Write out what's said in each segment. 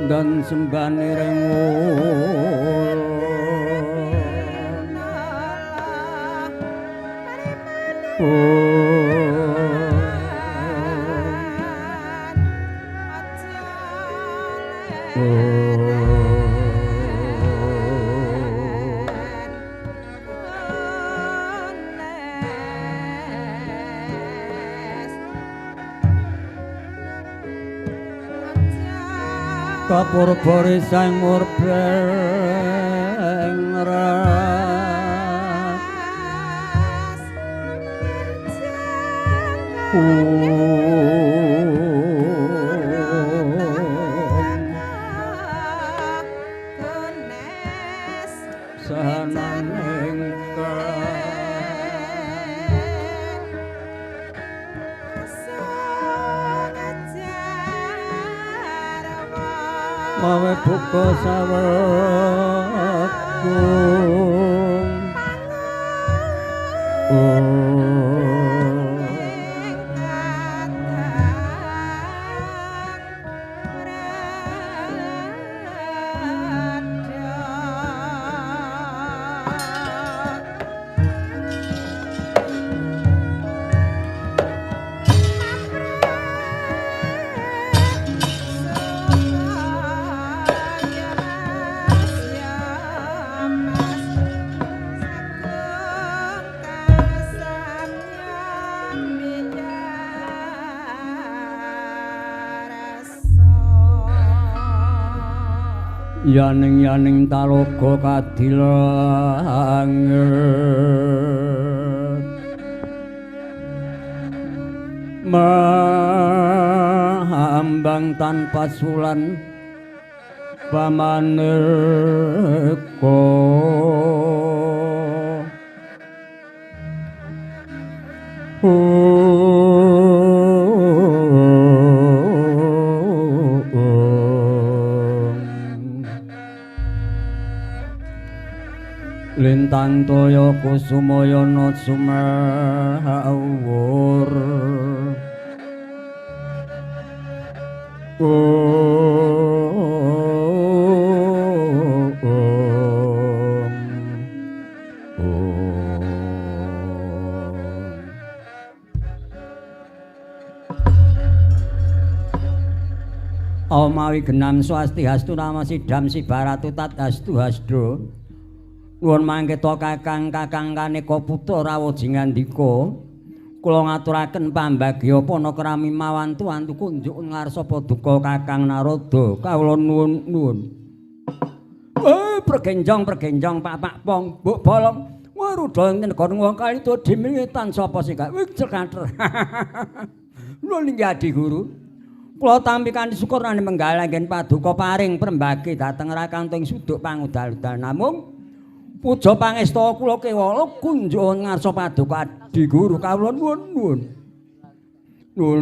dan sembane rengul kapur-puri sang murbeng ras sahanan mawe buka sawegung yaning taloga kadilanget mahambang tanpa sulan pamaneka lintang toya kusumayana sumawur Mawi genam swastihastu nama sidam sibaratu tatastu hasdo nuwun mangketa kakang Kaneka putra rawuh jingandika kula ngaturaken pambagya panakrami mawantu antu kunjuk ngarsa paduka Kakang Narada kawula nuwun pergenjong Pak Pong Mbok Bolong waruda ing negara wong kali to dimingetan sapa sing gak cekater nuwun inggih Adi Guru kula tampi kanthi syukur nang menggal anggen paduka paring prembagi dhateng rakanting suduk pangudal-udal namung puja pangesta kula kewala kunjuk ngarsa paduka Adi Guru kawula nuwun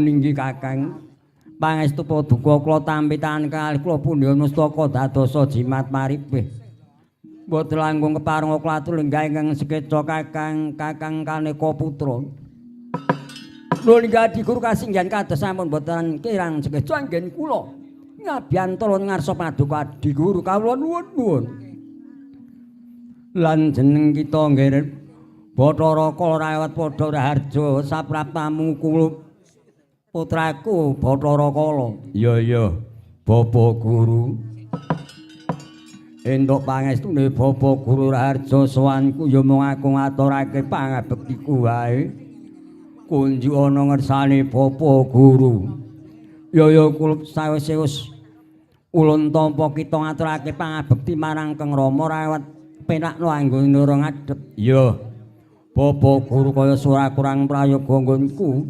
inggih Kakang pangestu paduka kula tampi tangan kalih kula pundha nustaka dadosa jimat maripih mboten langkung kepareng klatur lenggah ingkang sekeca Kakang Kaneka putra nuwun inggih Adi Guru kasinggihan kados sampun mboten kirang sekeca anggen kula ngabiyantara ngarsa paduka Adi Guru kawula nuwun lan jeneng kita nggih Bathara Kala rawat padha raharja sapraptamu kula putraku Bathara Kala iya Bapak Guru entuk pangestune Bapak Guru raharja sowanku ya mung aku ngaturake pangabektiku wae kunjuk ana ngersane Bapak Guru ya kula sawise ulun tampa kita ngaturake pangabekti marang Kang Rama rawat penakno anggo nura ngadhep iya Bapak Guru kaya sura kurang prayoga nggonku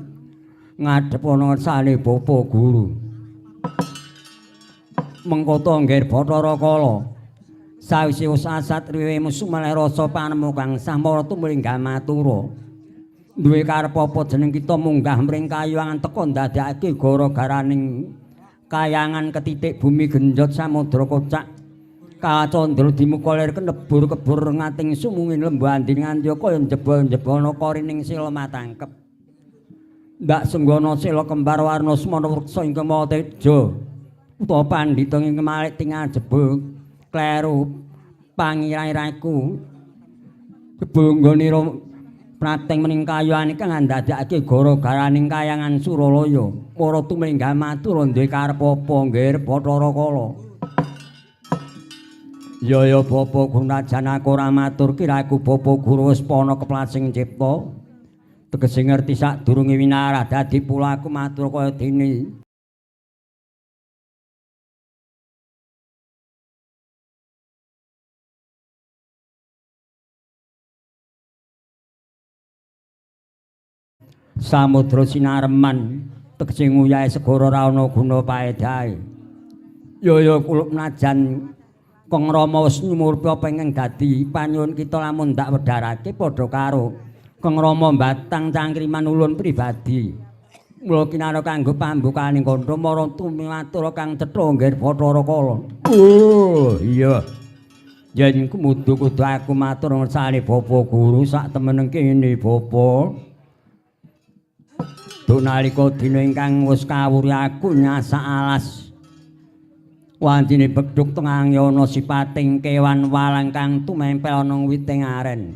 ngadhep ana ngersane Bapak Guru mengkoto nggih Bathara Kala sawise sasatriwe musuh malih rasa panemu kang sampara tumlinggal matura duwe karep apa jeneng kita munggah mring kayuwangan teka ndadekake gara-garaning kayangan ketitik bumi genjot samudra kocak kacandra dimukalir kenebur-kebur ngating sumungin lembu anding nganti kaya njebol-njebono korining sila matangkep ndak senggana sila kembar warna semana wreksa ing kemawa teja utawa pandhita ing kemalik tinggal jebul kleru pangirah-irahku kebanggonira prateng mening kayuhan kang ndadekake gara-garaning kayangan Suralaya ora tuminggal matur duwe karep apa nggih Bathara Kala. Ya Bapa gunajan aku ora matur kiraku Bapa Guru wis pana keplasing cipta tegese ngerti sadurunge winarah dadi pula aku matur kaya dene. Samudra sinareman tegese nguyahe segara ra ana guna paedahe. Ya kula menajan Kong Rama wis nyumurpi penging dadi panyuwun kita lamun ndak wedharake padha karo Kong Rama mbatang cangkriman ulun pribadi. Mula kinara kanggo pambukaning kandha marang tumimatur kang cetha nggih Bathara Kala. Oh, iya. Yen kudu aku matur ngersane Bapa Guru sak temeneng kene Bapa. Dunalika dina ingkang wis kawuri aku nyasak alas wandine bedhug tengah ana sipating kewan walang kang tumempel ana witing aren.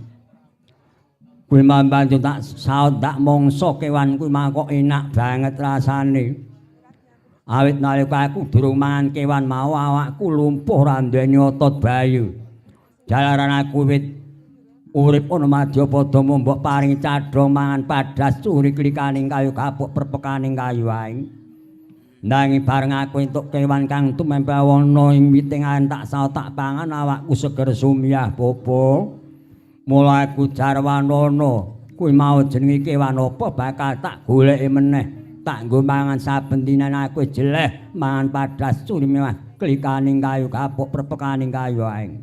Kuwi mambantu tak saut tak mangsa kewan kuwi mangkok enak banget rasane. Awit nalika aku durung mangan kewan mau awakku lumpuh ra nduweni otot bayu. Jalaran aku wit urip ana madya padha mbok paring cadhong mangan padas curi klikaning kayu kapuk perpekaning kayu ae. Nanging bareng aku entuk kewan kang tumempel ana ing witingan tak saut tak pangan awakku seger sumiyah Bapa. Mula aku jarwanono kuwi mau jenenge kewan apa bakal tak goleki meneh. Tak nggo mangan saben dinan aku jeleh mangan padas curi mewah klikaning kayu kapuk perpekaning kayu ae.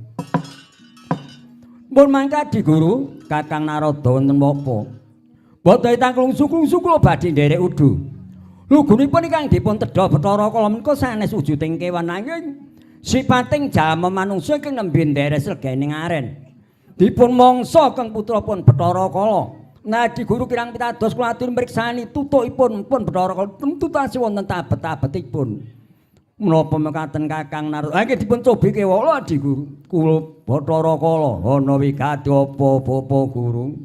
Mun mangkadi Guru, Kakang Narada wonten apa? Boten tangklung-suklung kula badhe nderek udu. Lugunipun ingkang dipun tedha Bathara Kala menika sanes wujuding kewan nanging sipating jalma manungsa ingkang nembe nderek sregening aren. Dipun mangsa kang putrapun Bathara Kala. Nadi Guru kirang pitados kula atur mriksani tutukipun pun Bathara Kala tentu tasih wonten tabet-tabetipun. Menapa mekaten Kakang Narada? Ha nggih dipun cobi kewala Adi Guru. Kula Bathara Kala ana wigati apa Bapa Guru?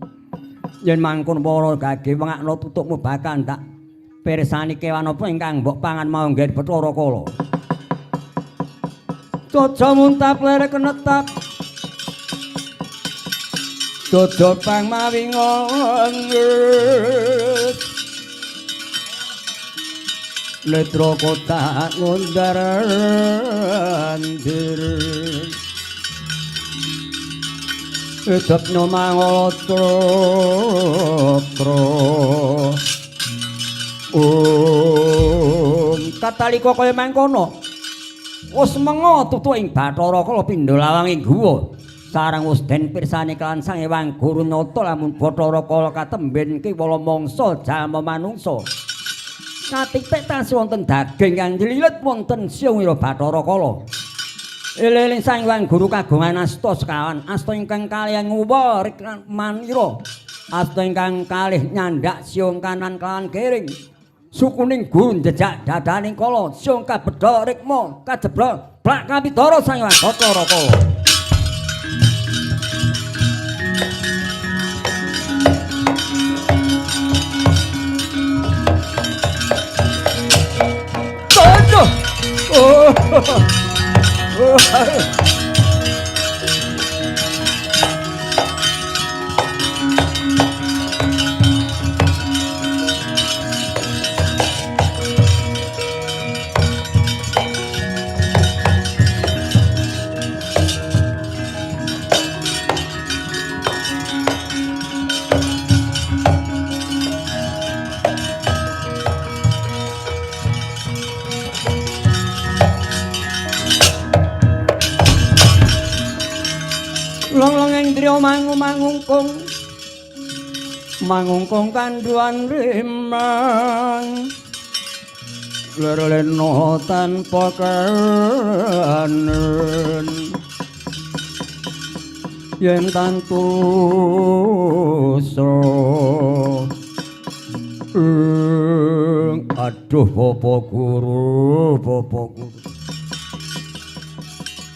Yen mangkon para gage wengakna tutukmu bakal tak pirsani kewan apa ingkang mbok pangan mau nggih Bathara Kala. Caca muntap lerek netap. Dodo pang mawingon. Netra kotak ngundar andir. Edapno mangotro. Katalika kaya mangkono. Wis menga tutuk ing Bathara Kala pindha lawang ing guwa. Sareng wis den pirsani kelan Sang Hyang Guru Nata lamun Bathara Kala katemben kiwala mangsa jalma manungsa. Katipik tasih wonten daging kang njlilet wonten siyungira Bathara Kala. Eling Sang Hyang Guru kagungan asta sekawan, asta ingkang kalih nguwa manira. Asta ingkang kalih nyandak siung kanan kalan kering. Sukuning Guru jejak dadaning kala siung kabedha rikma kajeblok blak kapidara Sang Hyang Bathara Kala. Mangungkung kanduan rimang lerleno tanpa kanen yen tantu so aduh Bapak Guru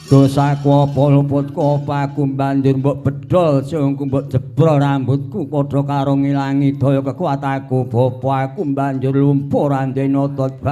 Dosaku apa luputku apa aku banjur mbok bedol siungku mbok jebol rambutku padha karo ngilangi daya kekuatanku bapa aku banjur lumpuh randene otot